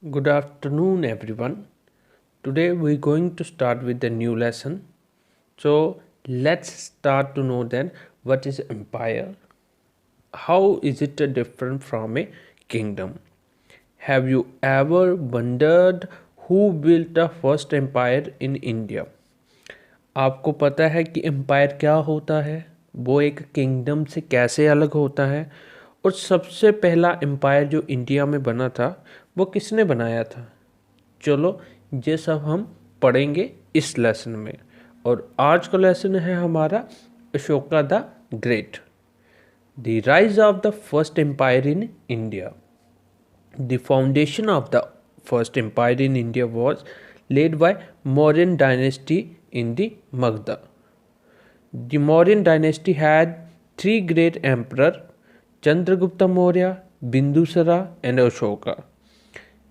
Good afternoon, everyone. Today we're going to start with a new lesson. So let's start to know then what is empire? How is it different from a kingdom? Have you ever wondered who built the first empire in India? आपको पता है कि empire क्या होता है, वो एक kingdom से कैसे अलग होता है, और सबसे पहला एम्पायर जो इंडिया में बना था वो किसने बनाया था? चलो ये सब हम पढ़ेंगे इस लेसन में। और आज का लेसन है हमारा Ashoka the Great, the rise of the first empire in India. The foundation of the first empire in India was laid by Mauryan dynasty in the Magadha. The Mauryan dynasty had three great emperors, Chandragupta Maurya, Bindusara and Ashoka.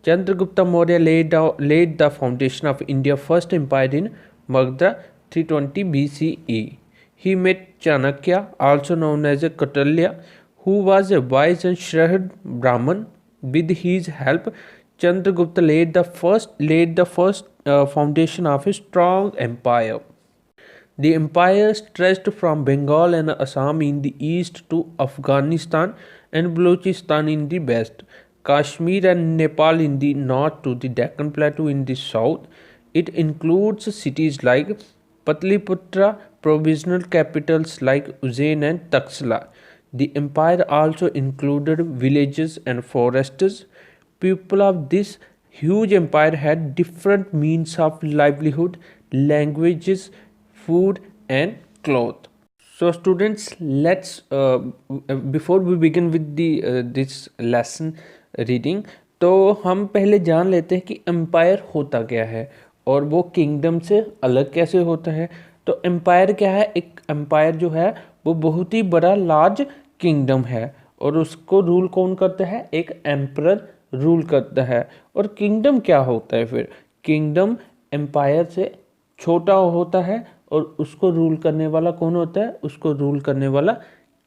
Chandragupta Maurya laid the foundation of India's first empire in Magadha 320 BCE. He met Chanakya, also known as Kautilya, who was a wise and shrewd Brahmin. With his help, Chandragupta laid the first foundation of a strong empire. The empire stretched from Bengal and Assam in the east to Afghanistan and Balochistan in the west, Kashmir and Nepal in the north to the Deccan Plateau in the south. It includes cities like Patliputra, provisional capitals like Ujjain and Taxila. The empire also included villages and forests. People of this huge empire had different means of livelihood, languages, food, and cloth. So, students, let's before we begin with the this lesson reading, तो हम पहले जान लेते हैं कि empire होता क्या है और वो किंगडम से अलग कैसे होता है। तो एम्पायर क्या है? एक एम्पायर जो है वो बहुत ही बड़ा लार्ज किंगडम है और उसको रूल कौन करता है? एक एम्परर रूल करता है। और किंगडम क्या होता है फिर? किंगडम एम्पायर से छोटा होता है और उसको रूल करने वाला कौन होता है? उसको रूल करने वाला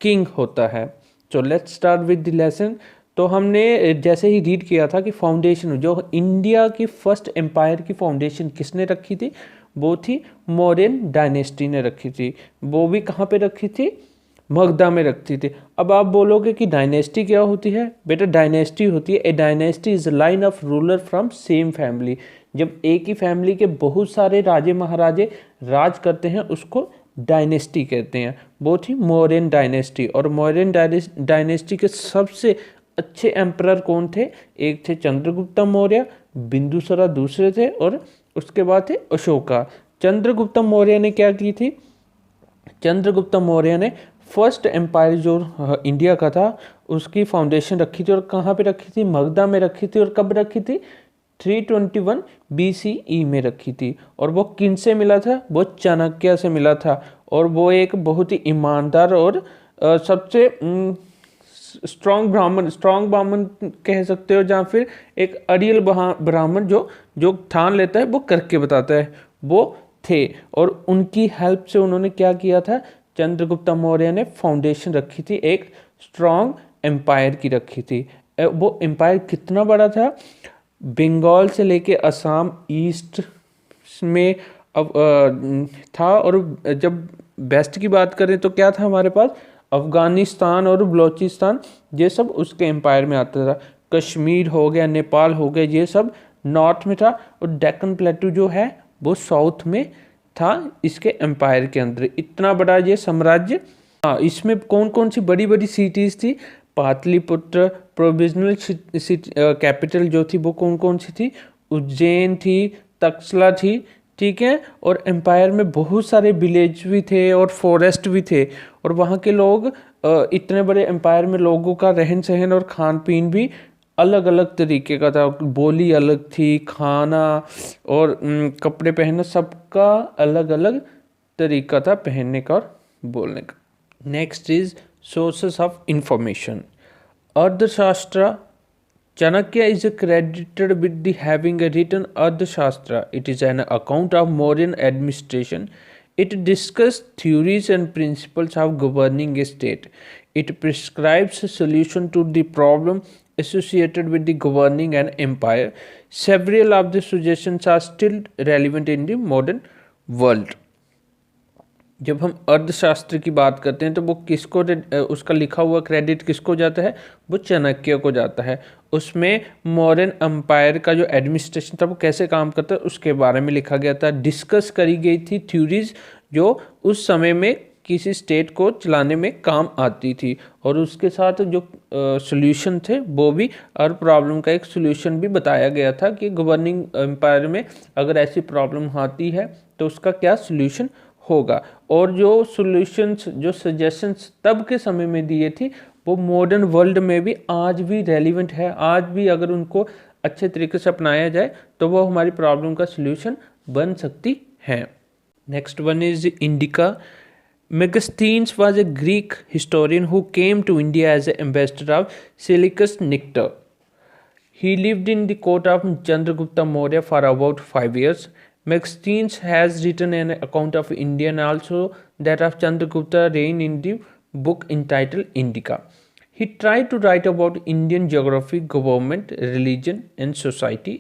किंग होता है। So let's start with the lesson. तो हमने जैसे ही रीड किया था कि फाउंडेशन जो इंडिया की फर्स्ट एम्पायर की फाउंडेशन किसने रखी थी? वो थी मौर्यन डायनेस्टी ने रखी थी। वो भी कहाँ पे रखी थी? मगधा में रखती थी। अब आप बोलोगे कि डायनेस्टी क्या होती है? बेटा डायनेस्टी होती है, a dynasty is line of ruler from same family. जब एक ही फैमिली के बहुत सारे राजे महाराजे राज करते हैं उसको डायनेस्टी कहते हैं। वो थी मौर्यन डायनेस्टी। और मौर्यन डायनेस्टी के सबसे अच्छे एम्परर कौन थे? एक थे चंद्रगुप्त मौर्य, बिंदुसारा दूसरे थे, और उसके बाद थे अशोका। चंद्रगुप्त मौर्य ने क्या की थी? चंद्रगुप्त मौर्य ने फर्स्ट एम्पायर जो इंडिया का था उसकी फाउंडेशन रखी थी। और कहाँ पे रखी थी? मगधा में रखी थी। और कब रखी थी? 321 BCE में रखी थी। और वो किन से मिला था? वो चाणक्य से मिला था। और वो एक बहुत ही ईमानदार और सबसे स्ट्रॉन्ग ब्राह्मण कह सकते हो, जहाँ फिर एक अड़ियल ब्राह्मण जो ठान लेता है वो करके बताता है, वो थे। और उनकी हेल्प से उन्होंने क्या किया था? चंद्रगुप्त मौर्य ने फाउंडेशन रखी थी, एक स्ट्रॉन्ग एम्पायर की रखी थी। वो एम्पायर कितना बड़ा था? बंगाल से लेके असम ईस्ट में था। और जब वेस्ट की बात करें तो क्या था हमारे पास? अफगानिस्तान और बलोचिस्तान, ये सब उसके एम्पायर में आता था। कश्मीर हो गया, नेपाल हो गया, ये सब नॉर्थ में था। और डेक्कन प्लेटू जो है वो साउथ में था इसके एम्पायर के अंदर। इतना बड़ा ये साम्राज्य। हाँ, इसमें कौन कौन सी बड़ी बड़ी सिटीज़ थी? पाटलिपुत्र प्रोविजनल कैपिटल जो थी वो कौन कौन सी थी? उज्जैन थी, तक्षशिला थी, ठीक है। और एम्पायर में बहुत सारे विलेज भी थे और फॉरेस्ट भी थे। और वहाँ के लोग इतने बड़े एम्पायर में लोगों का रहन सहन और खान पीन भी अलग अलग तरीके का था। बोली अलग थी, खाना और कपड़े पहनना सबका अलग अलग तरीका था पहनने का और बोलने का। Next is sources of information. अर्थशास्त्र। Chanakya is credited with the having a written Arthashastra. It is an account of Mauryan administration. It discusses theories and principles of governing a state. It prescribes a solution to the problem associated with the governing an empire. Several of the suggestions are still relevant in the modern world. जब हम अर्थशास्त्र की बात करते हैं तो वो किसको उसका लिखा हुआ क्रेडिट किसको जाता है, वो चाणक्य को जाता है। उसमें मौर्यन एम्पायर का जो एडमिनिस्ट्रेशन था वो कैसे काम करता है उसके बारे में लिखा गया था। डिस्कस करी गई थी थ्योरीज जो उस समय में किसी स्टेट को चलाने में काम आती थी, और उसके साथ जो सॉल्यूशन थे वो भी हर प्रॉब्लम का एक सॉल्यूशन भी बताया गया था कि गवर्निंग एम्पायर में अगर ऐसी प्रॉब्लम आती है तो उसका क्या सॉल्यूशन होगा। और जो सॉल्यूशंस जो सजेशंस तब के समय में दिए थी वो मॉडर्न वर्ल्ड में भी आज भी रेलिवेंट है। आज भी अगर उनको अच्छे तरीके से अपनाया जाए तो वो हमारी प्रॉब्लम का सॉल्यूशन बन सकती है। Next one is indica. Megasthenes was a Greek historian who came to India as an ambassador of Seleucus Nictor. He lived in the court of Chandragupta Maurya for about 5 years. Megasthenes has written an account of India and also that of Chandragupta reign in the book entitled Indica. He tried to write about Indian geography, government, religion, and society.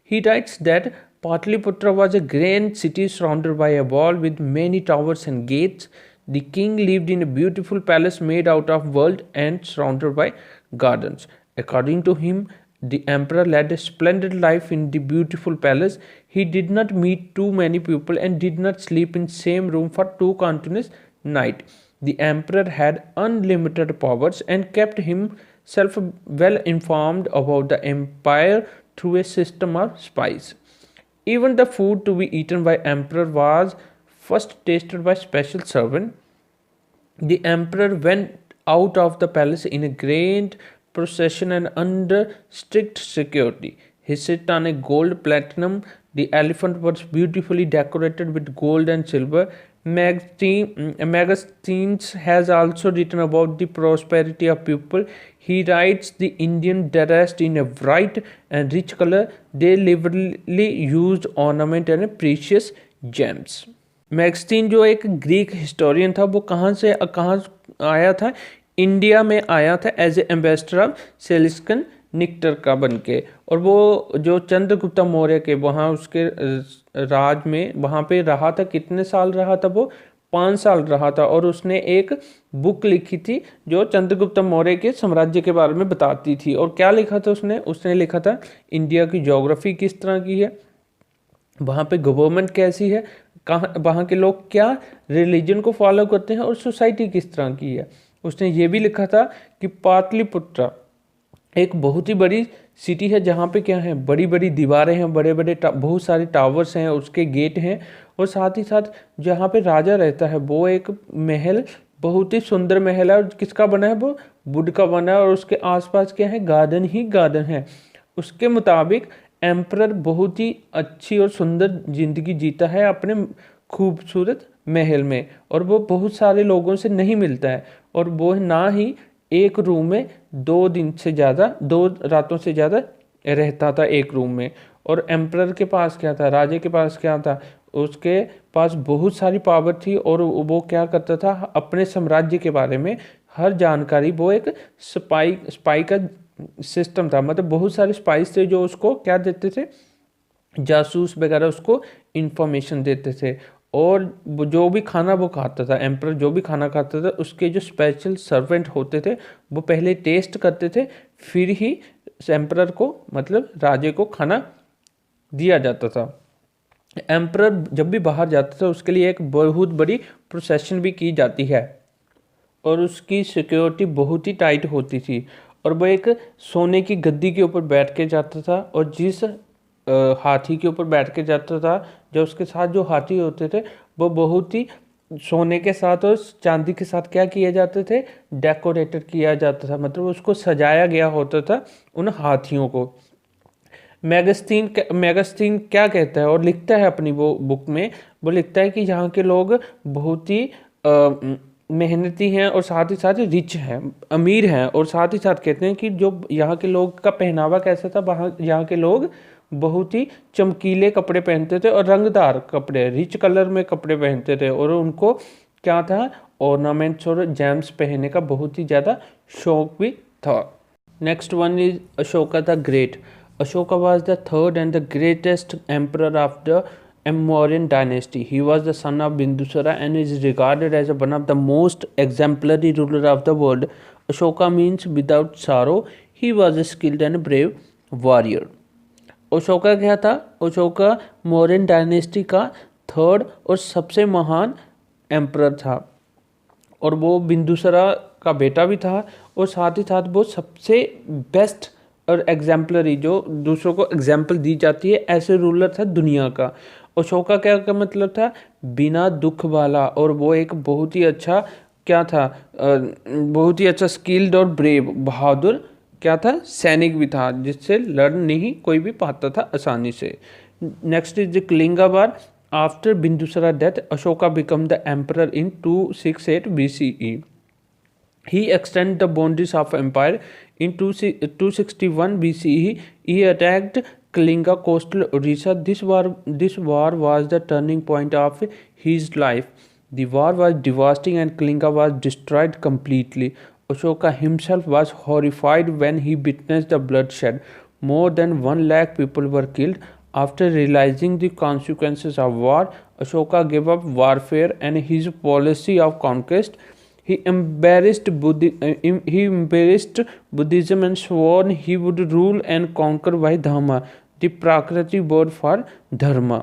He writes that Patliputra was a grand city surrounded by a wall with many towers and gates. The king lived in a beautiful palace made out of gold and surrounded by gardens. According to him, the emperor led a splendid life in the beautiful palace. He did not meet too many people and did not sleep in same room for 2 continuous nights. The emperor had unlimited powers and kept himself well informed about the empire through a system of spies. Even the food to be eaten by emperor was first tasted by special servant. The emperor went out of the palace in a grand procession and under strict security. He sat on a gold platinum. The elephant was beautifully decorated with gold and silver. Megasthenes has also written about the prosperity of people. He writes the Indian dressed in a bright and rich color. They liberally used ornament and precious gems. मैगस्टीन जो एक Greek historian था वो कहाँ आया था, India में आया था एज ए एम्बेसडर ऑफ सेलिस्कन निक्टर का बन के। और वो जो चंद्रगुप्ता मौर्य के वहाँ उसके राज में वहाँ पे रहा था। कितने साल रहा था वो? 5 साल रहा था। और उसने एक बुक लिखी थी जो चंद्रगुप्त मौर्य के साम्राज्य के बारे में बताती थी। और क्या लिखा था उसने लिखा था इंडिया की ज्योग्राफी किस तरह की है, वहाँ पे गवर्नमेंट कैसी है, कहाँ वहाँ के लोग क्या रिलीजन को फॉलो करते हैं और सोसाइटी किस तरह की है। उसने ये भी लिखा था कि पाटलिपुत्र एक बहुत ही बड़ी सिटी है जहाँ पे क्या है, बड़ी बड़ी दीवारें हैं, बड़े बड़े बहुत सारे टावर्स हैं, उसके गेट हैं। और साथ ही साथ जहाँ पे राजा रहता है वो एक महल, बहुत ही सुंदर महल है। और किसका बना है? वो वुड का बना है। और उसके आसपास क्या है? गार्डन ही गार्डन है। उसके मुताबिक एम्परर बहुत ही अच्छी और सुंदर जिंदगी जीता है अपने खूबसूरत महल में। और वो बहुत सारे लोगों से नहीं मिलता है। और वो ना ही एक रूम में 2 दिन से ज़्यादा, 2 रातों से ज़्यादा रहता था एक रूम में। और एम्परर के पास क्या था, राजे के पास क्या था? उसके पास बहुत सारी पावर थी। और वो क्या करता था, अपने साम्राज्य के बारे में हर जानकारी, वो एक स्पाई का सिस्टम था। मतलब बहुत सारे स्पाइस थे जो उसको क्या देते थे, जासूस वगैरह उसको इंफॉर्मेशन देते थे। और जो भी खाना वो खाता था, एम्परर जो भी खाना खाता था, उसके जो स्पेशल सर्वेंट होते थे वो पहले टेस्ट करते थे, फिर ही एम्परर को मतलब राजे को खाना दिया जाता था। एम्परर जब भी बाहर जाता था उसके लिए एक बहुत बड़ी प्रोसेशन भी की जाती है। और उसकी सिक्योरिटी बहुत ही टाइट होती थी। और वो एक सोने की गद्दी के ऊपर बैठ के जाता था। और जिस हाथी के ऊपर बैठ के जाता था, जो उसके साथ जो हाथी होते थे वो बहुत ही सोने के साथ और चांदी के साथ क्या किए जाते थे, डेकोरेटेड किया जाता था। मतलब उसको सजाया गया होता था उन हाथियों को। मैगस्टीन क्या कहता है और लिखता है अपनी वो बुक में, वो लिखता है कि यहाँ के लोग बहुत ही मेहनती हैं और साथ ही साथ रिच हैं, अमीर हैं। और साथ ही साथ कहते हैं कि जो यहाँ के लोग का पहनावा कैसा था, वहाँ यहाँ के लोग बहुत ही चमकीले कपड़े पहनते थे और रंगदार कपड़े, रिच कलर में कपड़े पहनते थे। और उनको क्या था, ऑर्नामेंट्स और जेम्स पहनने का बहुत ही ज़्यादा शौक भी था। Next one is Ashoka the Great. Ashoka was the third and the greatest emperor of the Mauryan dynasty. He was the son of Bindusara and is regarded as one of the most exemplary ruler of the world. Ashoka means without sorrow. He was a skilled and brave warrior. Ashoka क्या था? Ashoka Mauryan dynasty का third और सबसे महान emperor था और वो बिंदुसरा का बेटा भी था और साथ ही साथ वो सबसे बेस्ट और एग्जाम्पलरी जो दूसरों को एग्जाम्पल दी जाती है ऐसे रूलर था दुनिया का। अशोका क्या का मतलब था? बिना दुख वाला। और वो एक बहुत ही अच्छा क्या था? बहुत ही अच्छा स्किल्ड और ब्रेव बहादुर क्या था? सैनिक भी था जिससे लड़ नहीं कोई भी पाता था आसानी से। Next is the Kalinga war. After Bindusara death, Ashoka became the emperor in 268 BCE. He extended the boundaries of empire. In 261 BCE, he attacked Kalinga coastal Odisha. This war was the turning point of his life. The war was devastating and Kalinga was destroyed completely. Ashoka himself was horrified when he witnessed the bloodshed. More than 1 lakh people were killed. After realizing the consequences of war, Ashoka gave up warfare and his policy of conquest. He embraced Buddhism and swore he would rule and conquer by Dhamma, the Prakriti word for Dharma.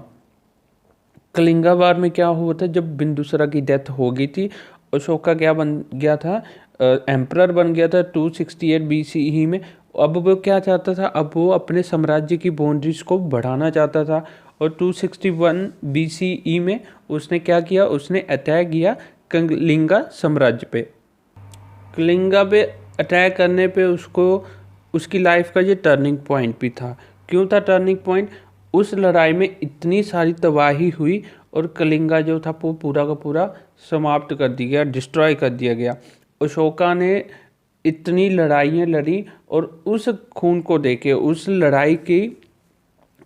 Kalinga war में क्या हुआ था? जब बिंदुसरा की death हो गई थी, अशोका क्या बन गया था? एम्परर बन गया था 268 BCE में। अब वो क्या चाहता था? अब वो अपने साम्राज्य की बाउंड्रीज को बढ़ाना चाहता था और 261 BCE में उसने क्या किया? उसने अटैक किया कलिंगा साम्राज्य पे। कलिंगा पे अटैक करने पे उसको उसकी लाइफ का ये टर्निंग पॉइंट भी था। क्यों था टर्निंग पॉइंट? उस लड़ाई में इतनी सारी तबाही हुई और कलिंगा जो था वो पूरा का पूरा समाप्त कर दिया गया, डिस्ट्रॉय कर दिया गया। अशोका ने इतनी लड़ाइयाँ लड़ी और उस खून को देख के, उस लड़ाई की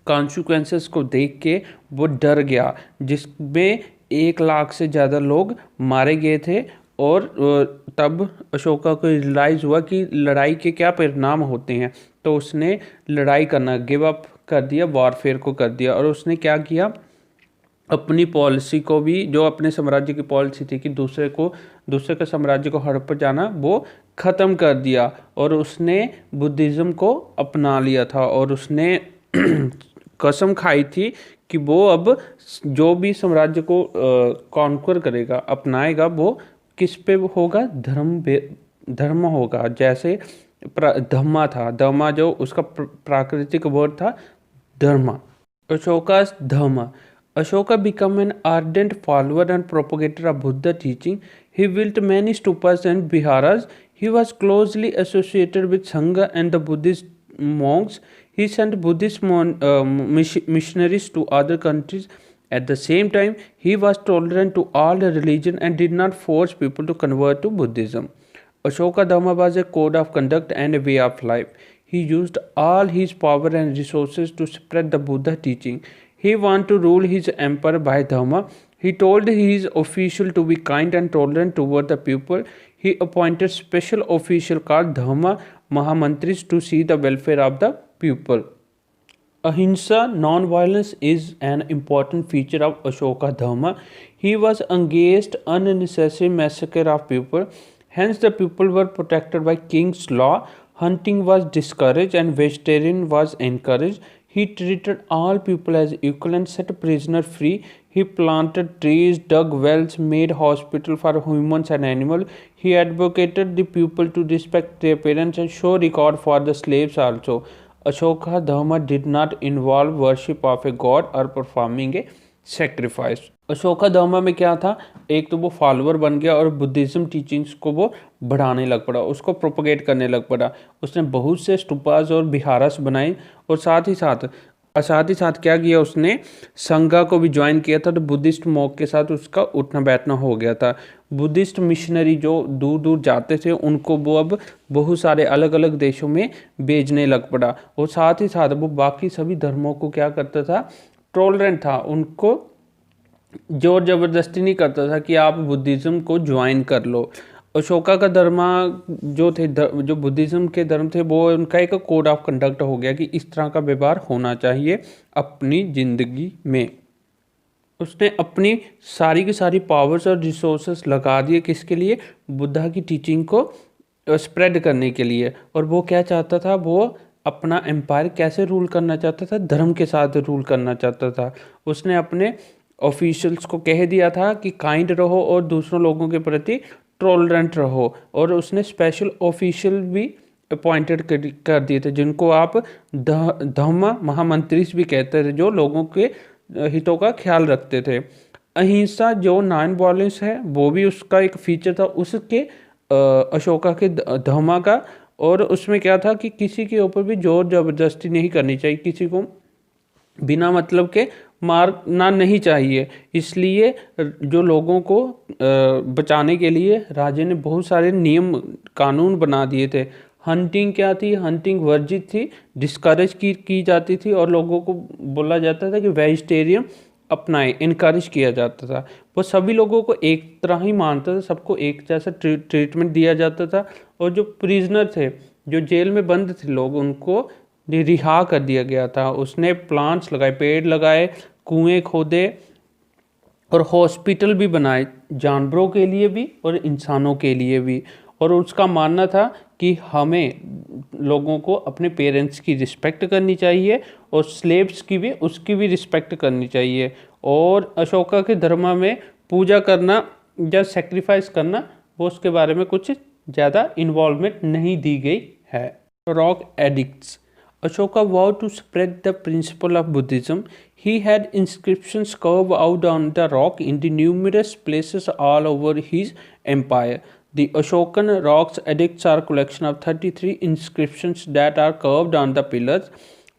कॉन्सिक्वेंसेस को देख के वो डर गया, जिसमें 1 लाख से ज़्यादा लोग मारे गए थे। और तब अशोका को रियलाइज़ हुआ कि लड़ाई के क्या परिणाम होते हैं, तो उसने लड़ाई करना गिव अप कर दिया, वॉरफेयर को कर दिया। और उसने क्या किया? अपनी पॉलिसी को भी, जो अपने साम्राज्य की पॉलिसी थी कि दूसरे के साम्राज्य को हड़प जाना, वो ख़त्म कर दिया और उसने बुद्धिज़्म को अपना लिया था। और उसने कसम खाई थी कि वो अब जो भी साम्राज्य को कॉन्कर करेगा, अपनाएगा, वो किस पे होगा? धर्म होगा। जैसे धम्मा था, धम्मा जो उसका प्राकृतिक वर्ड था धर्मा। Ashoka's Dharma. Ashoka became an ardent follower and propagator of Buddha teaching. He built many stupas and viharas. He was closely associated with Sangha and the Buddhist monks. He sent Buddhist missionaries to other countries. At the same time, he was tolerant to all religion and did not force people to convert to Buddhism. Ashoka Dharma was a code of conduct and a way of life. He used all his power and resources to spread the Buddha teaching. He wanted to rule his empire by Dharma. He told his officials to be kind and tolerant toward the people. He appointed special officials called Dharma Mahamantris to see the welfare of the people. Ahimsa, non-violence, is an important feature of Ashoka Dharma. He was against unnecessary massacre of people. Hence, the people were protected by king's law. Hunting was discouraged and vegetarian was encouraged. He treated all people as equal and set prisoners free. He planted trees, dug wells, made hospitals for humans and animals. He advocated the people to respect their parents and show regard for the slaves also. Ashoka Dharma did not involve worship of a god or performing a sacrifice. Ashoka धर्मा में क्या था? एक तो वो follower बन गया और Buddhism teachings को वो बढ़ाने लग पड़ा, उसको प्रोपोगेट करने लग पड़ा। उसने बहुत से स्टूपास और बिहारस बनाए और साथ ही साथ क्या किया? उसने संघा को भी ज्वाइन किया था। तो बुद्धिस्ट मॉक के साथ उसका उठना बैठना हो गया था। बुद्धिस्ट मिशनरी जो दूर दूर जाते थे उनको वो अब बहुत सारे अलग अलग देशों में भेजने लग पड़ा। और साथ ही साथ वो बाकी सभी धर्मों को क्या करता था? टॉलरेंट था, उनको जोर ज़बरदस्ती नहीं करता था कि आप बुद्धिज़्म को ज्वाइन कर लो। अशोका का धर्म जो थे जो बुद्धिज्म के धर्म थे वो उनका एक कोड ऑफ कंडक्ट हो गया कि इस तरह का व्यवहार होना चाहिए अपनी ज़िंदगी में। उसने अपनी सारी की सारी पावर्स और रिसोर्सेस लगा दिए किसके लिए, बुद्धा की टीचिंग को स्प्रेड करने के लिए। और वो क्या चाहता था, वो अपना एम्पायर कैसे रूल करना चाहता था, धर्म के साथ रूल करना चाहता था। उसने अपने ऑफिशियल्स को कह दिया था कि काइंड रहो और दूसरों लोगों के प्रति टॉलरेंट रहो। और उसने स्पेशल ऑफिशियल भी अपॉइंटेड कर दिए थे जिनको आप धम्म महामंत्री भी कहते थे, जो लोगों के हितों का ख्याल रखते थे। अहिंसा जो नॉन वायलेंस है वो भी उसका एक फीचर था उसके अशोका के धम्मा का। और उसमें क्या था कि किसी के ऊपर भी जोर जबरदस्ती नहीं करनी चाहिए, किसी को बिना मतलब के मारना नहीं चाहिए। इसलिए जो लोगों को बचाने के लिए राजे ने बहुत सारे नियम कानून बना दिए थे। हंटिंग क्या थी, हंटिंग वर्जित थी, डिस्करेज की जाती थी और लोगों को बोला जाता था कि वेजिटेरियन अपनाएं, इनकरेज किया जाता था। वो सभी लोगों को एक तरह ही मानता था, सबको एक जैसा ट्रीटमेंट दिया जाता था। और जो प्रिजनर थे, जो जेल में बंद थे लोग, उनको रिहा कर दिया गया था। उसने प्लांट्स लगाए, पेड़ लगाए, कुएं खोदे और हॉस्पिटल भी बनाए, जानवरों के लिए भी और इंसानों के लिए भी। और उसका मानना था कि हमें लोगों को अपने पेरेंट्स की रिस्पेक्ट करनी चाहिए और स्लेव्स की भी, उसकी भी रिस्पेक्ट करनी चाहिए। और अशोका के धर्म में पूजा करना या सेक्रीफाइस करना, वो उसके बारे में कुछ ज़्यादा इन्वॉल्वमेंट नहीं दी गई है। Rock addicts. Ashoka vowed to spread the principle of Buddhism. He had inscriptions carved out on the rock in the numerous places all over his empire. The Ashokan rocks edicts are a collection of 33 inscriptions that are carved on the pillars,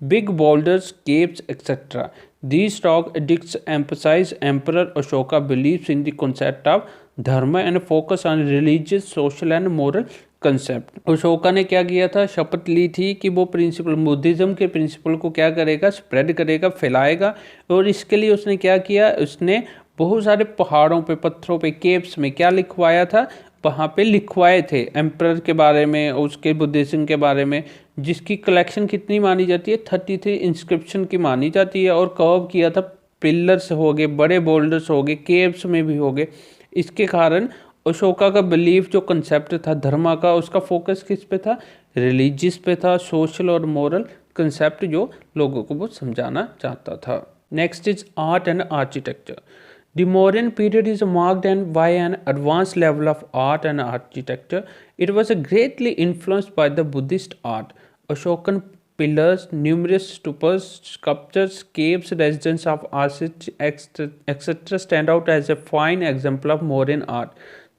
big boulders, caves, etc. These rock edicts emphasize Emperor Ashoka beliefs in the concept of dharma and focus on religious, social and moral concept. Ashoka ने क्या किया था, शपथ ली थी कि वो principal, Buddhism के principal को क्या करेगा, स्प्रेड करेगा, फैलाएगा। और इसके लिए उसने क्या किया, उसने बहुत सारे पहाड़ों पे, पत्थरों पे, केव्स में क्या लिखवाया था, वहाँ पे लिखवाए थे एम्परर के बारे में, उसके बुद्धिज्म के बारे में, जिसकी कलेक्शन कितनी मानी जाती है, 33 इंस्क्रिप्शन की मानी जाती है। और कर्व किया था, पिलर्स हो गए, बड़े बोल्डर्स हो गए, केव्स में भी हो गए। इसके कारण अशोका का बिलीफ जो कंसेप्ट था धर्मा का, उसका फोकस किस पे था, रिलीजियस पे था, सोशल और मोरल कंसेप्ट जो लोगों को वो समझाना चाहता था। Next is art and architecture. The Mauryan period is marked by an advanced level of art and architecture. It was greatly influenced by the Buddhist art. Ashokan pillars, numerous stupas, sculptures, caves, residences of artists, etc. stand out as a fine example of Mauryan art.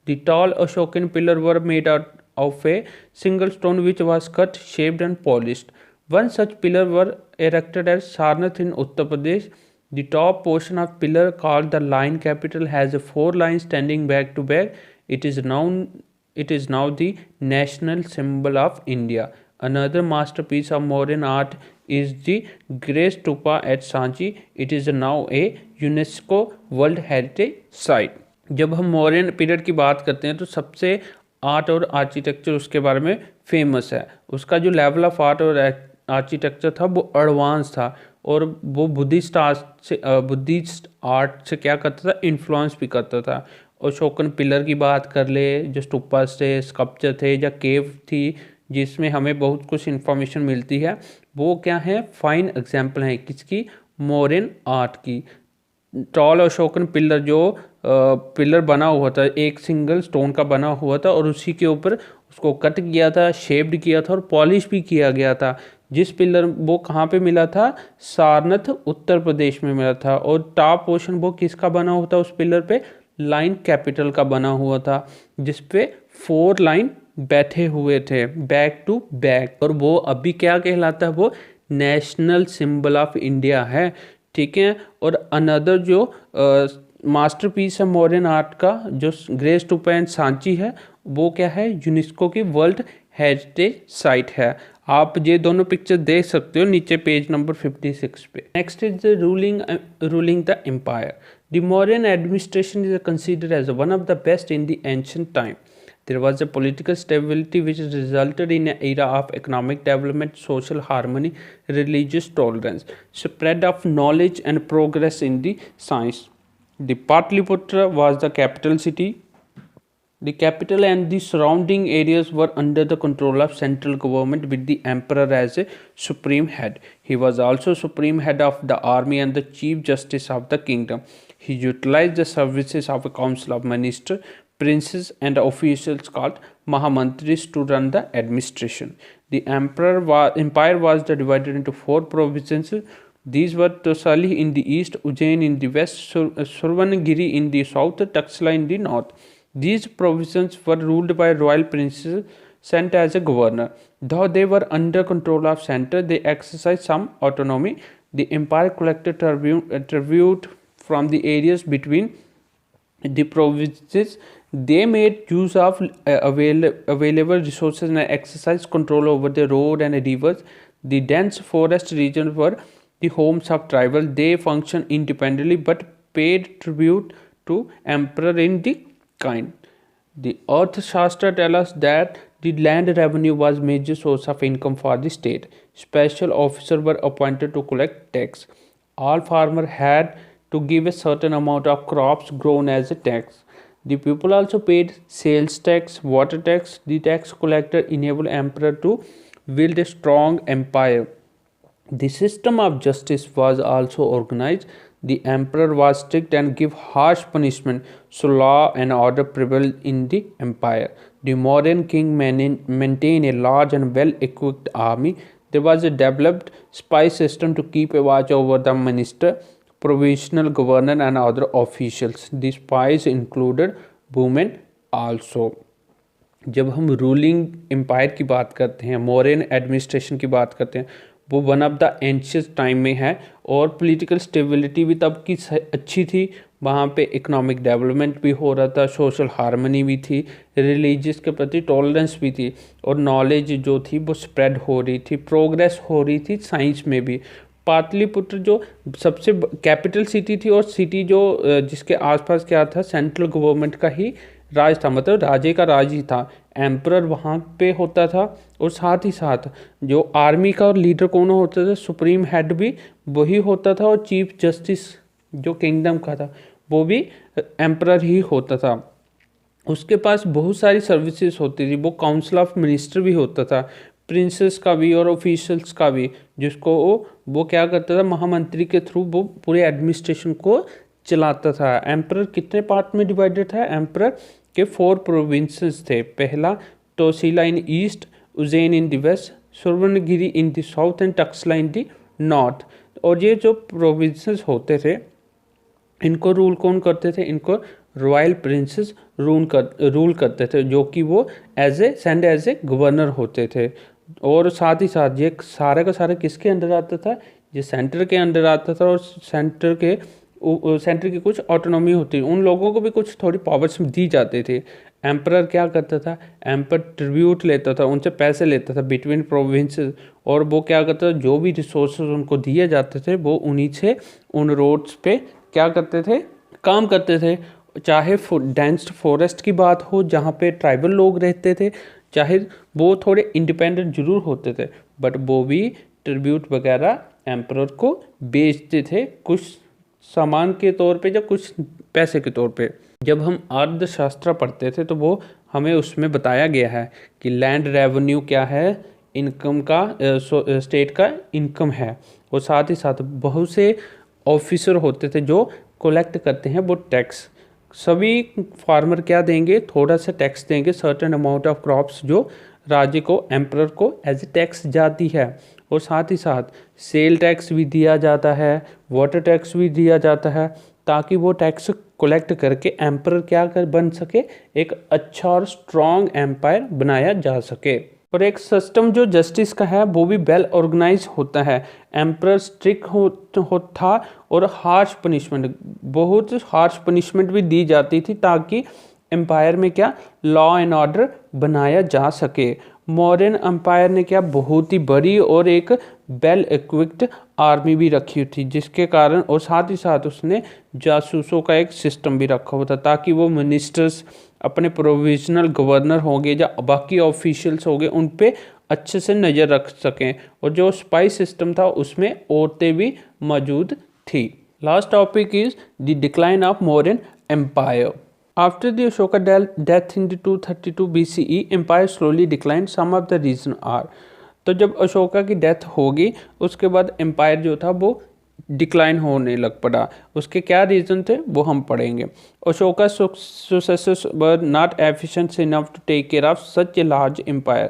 The tall Ashokan pillars were made out of a single stone which was cut, shaped and polished. One such pillar was erected at Sarnath in Uttar Pradesh. The top portion of pillar, called the line capital, has 4 lines standing back to back. It is now the national symbol of India. Another masterpiece of Mauryan art is the Grey Stupa at Sanchi. It is now a UNESCO World Heritage Site. जब हम Mauryan period की बात करते हैं तो सबसे art और architecture उसके बारे में फेमस है। उसका जो लेवल ऑफ आर्ट और आर्किटेक्चर था वो एडवांस था और वो बुद्धिस्ट आर्ट से क्या करता था, इन्फ्लुएंस भी करता था। अशोकन पिलर की बात कर ले, जो स्टूपास थे, स्कल्पचर थे या केव थी जिसमें हमें बहुत कुछ इन्फॉर्मेशन मिलती है, वो क्या है, फाइन एग्जाम्पल हैं किसकी, मौर्यन आर्ट की। टॉल अशोकन पिलर जो पिलर बना हुआ था, एक सिंगल स्टोन का बना हुआ था और उसी के ऊपर उसको कट किया था, शेप्ड किया था और पॉलिश भी किया गया था। जिस पिलर वो कहाँ पे मिला था, सारनाथ उत्तर प्रदेश में मिला था। और टॉप पोर्शन वो किसका बना हुआ था, उस पिलर पे लाइन कैपिटल का बना हुआ था जिसपे 4 लाइन बैठे हुए थे बैक टू बैक। और वो अभी क्या कहलाता है, वो नेशनल सिंबल ऑफ इंडिया है, ठीक है। और अनदर जो मास्टरपीस है मौर्यन आर्ट का, जो ग्रे स्तूपा एंड सांची है, वो क्या है, यूनेस्को की वर्ल्ड हेरिटेज साइट है। आप ये दोनों पिक्चर देख सकते हो नीचे पेज नंबर 56 पे। Next is ruling the empire. The Mauryan administration is considered as one of the best in the ancient time. There was a political stability which resulted in an era of economic development, social harmony, religious tolerance, spread of knowledge and progress in the science. The Patliputra was the capital city. The capital and the surrounding areas were under the control of central government with the emperor as a supreme head. He was also supreme head of the army and the chief justice of the kingdom. He utilized the services of a council of ministers, princes and officials called Mahamantris to run the administration. The empire was divided into four provinces. These were Tosali in the east, Ujjain in the west, Survanagiri in the south, Taxila in the north. These provinces were ruled by royal princes sent as a governor. Though they were under control of center, they exercised some autonomy. The empire collected tribute from the areas between the provinces. They made use of available resources and exercised control over the road and rivers. The dense forest regions were the homes of tribal. They functioned independently but paid tribute to emperor in the kind. The Earth Shastra tells us that the land revenue was major source of income for the state. Special officers were appointed to collect tax. All farmers had to give a certain amount of crops grown as a tax. The people also paid sales tax, water tax. The tax collector enabled emperor to wield a strong empire. The system of justice was also organized. The emperor was strict and gave harsh punishment, so law and order prevailed in the empire. The Mauryan king maintained a large and well-equipped army. There was a developed spy system to keep a watch over the minister, provincial governor and other officials. The spies included women also. जब हम ruling empire की बात करते हैं, Mauryan administration की बात करते हैं, वो वन ऑफ द एंशियस्ट टाइम में है और पॉलिटिकल स्टेबिलिटी भी तब की अच्छी थी. वहाँ पे इकोनॉमिक डेवलपमेंट भी हो रहा था, सोशल हार्मनी भी थी, रिलीजियस के प्रति टॉलरेंस भी थी और नॉलेज जो थी वो स्प्रेड हो रही थी, प्रोग्रेस हो रही थी साइंस में भी. पाटलिपुत्र जो सबसे कैपिटल सिटी थी और सिटी जो जिसके आसपास क्या था, सेंट्रल गवर्नमेंट का ही राज था, मतलब राजे का राज ही था. एम्परर वहाँ पे होता था और साथ ही साथ जो आर्मी का और लीडर कौन होता था, सुप्रीम हेड भी वही होता था और चीफ जस्टिस जो किंगडम का था वो भी एम्परर ही होता था. उसके पास बहुत सारी सर्विसेज होती थी. वो काउंसिल ऑफ मिनिस्टर भी होता था, प्रिंसेस का भी और ऑफिशियल्स का भी, जिसको वो क्या करता था, महामंत्री के थ्रू वो पूरे एडमिनिस्ट्रेशन को चलाता था. एम्परर कितने पार्ट में डिवाइडेड था? एम्परर के 4 प्रोविंसेस थे. पहला Tosali in east, Ujjain in the west, Suvarnagiri in the south and Taxila in the north. और ये जो प्रोविंसेस होते थे इनको रूल कौन करते थे? इनको रॉयल प्रिंसेस रूल करते थे, जो कि वो एज ए गवर्नर होते थे. और साथ ही साथ ये सारा का सारा किसके अंडर आता था? ये सेंटर के अंडर आता था. और सेंटर की कुछ ऑटोनॉमी होती, उन लोगों को भी कुछ थोड़ी पावर्स दी जाती थी. एम्परर क्या करता था? एम्पर ट्रिब्यूट लेता था, उनसे पैसे लेता था बिटवीन प्रोविंसेस. और वो क्या करता था, जो भी रिसोर्सेज उनको दिए जाते थे वो उन्हीं से उन रोड्स पे क्या करते थे, काम करते थे. चाहे डेंस फॉरेस्ट की बात हो जहाँ पे ट्राइबल लोग रहते थे, चाहे वो थोड़े इंडिपेंडेंट जरूर होते थे, बट वो भी ट्रिब्यूट वगैरह एम्परर को बेचते थे, कुछ सामान के तौर पे या कुछ पैसे के तौर पे. जब हम अर्थशास्त्र पढ़ते थे तो वो हमें उसमें बताया गया है कि लैंड रेवेन्यू क्या है, इनकम का स्टेट का इनकम है. और साथ ही साथ बहुत से ऑफिसर होते थे जो कलेक्ट करते हैं वो टैक्स. सभी फार्मर क्या देंगे? थोड़ा सा टैक्स देंगे, सर्टेन अमाउंट ऑफ क्रॉप्स जो राज्य को, एम्परर को एज ए टैक्स जाती है. और साथ ही साथ सेल टैक्स भी दिया जाता है, वाटर टैक्स भी दिया जाता है, ताकि वो टैक्स कलेक्ट करके एम्परर क्या कर बन सके, एक अच्छा और स्ट्रॉन्ग एम्पायर बनाया जा सके. और एक सिस्टम जो जस्टिस का है वो भी वेल ऑर्गेनाइज होता है. एम्परर स्ट्रिक्ट था और बहुत हार्श पनिशमेंट भी दी जाती थी ताकि एम्पायर में क्या लॉ एंड ऑर्डर बनाया जा सके. मौर्यन एम्पायर ने क्या बहुत ही बड़ी और एक वेल इक्विप्ड आर्मी भी रखी थी, जिसके कारण और साथ ही साथ उसने जासूसों का एक सिस्टम भी रखा हुआ था, ताकि वो मिनिस्टर्स, अपने प्रोविजनल गवर्नर होंगे या बाकी ऑफिशियल्स होंगे, उन पे अच्छे से नज़र रख सकें। और जो स्पाई सिस्टम था उसमें औरतें भी मौजूद थी। Last topic is the decline of Mauryan empire. After the Ashoka death in the 232 BCE, empire slowly declined. Some of the reason are, तो जब अशोका की डेथ होगी उसके बाद एम्पायर जो था वो डिक्लाइन होने लग पड़ा। उसके क्या रीज़न थे वो हम पढ़ेंगे। Ashoka successors were not efficient enough to take care of such a large empire.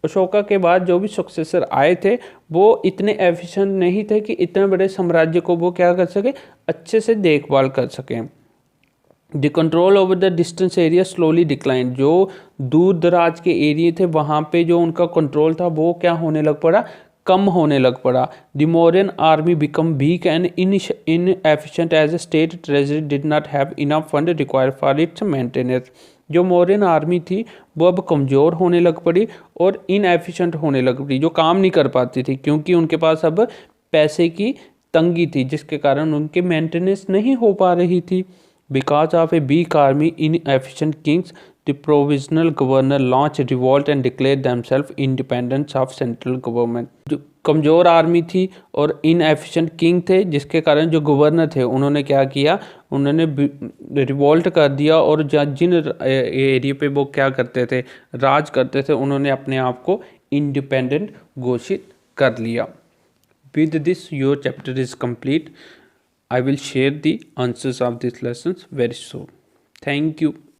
Ashoka के बाद जो भी सक्सेसर आए थे वो इतने एफिशिएंट नहीं थे कि इतने बड़े साम्राज्य को वो क्या कर सके, अच्छे से देखभाल कर सकें। The control over the distance area slowly decline. जो दूर दराज के एरिया थे वहाँ पे जो उनका कंट्रोल था वो क्या होने लग पड़ा, कम होने लग पड़ा। The Mauryan army become weak and inefficient as a state treasury did not have enough fund required for its maintenance. जो मौर्यन आर्मी थी वो अब कमज़ोर होने लग पड़ी और इनएफिशिएंट होने लग पड़ी, जो काम नहीं कर पाती थी, क्योंकि उनके पास अब पैसे की तंगी थी, जिसके कारण उनके मेंटेनेंस नहीं हो पा रही थी। Because of a weak army, inefficient kings, the provisional governor launched revolt and declared themselves independent of central government. जो कमज़ोर आर्मी थी और इनएफिशिएंट किंग थे, जिसके कारण जो गवर्नर थे उन्होंने क्या किया, उन्होंने रिवोल्ट कर दिया और जिन एरिया पे वो क्या करते थे, राज करते थे, उन्होंने अपने आप को इंडिपेंडेंट घोषित कर लिया। With this, your chapter is complete. I will share the answers of these lessons very soon. Thank you.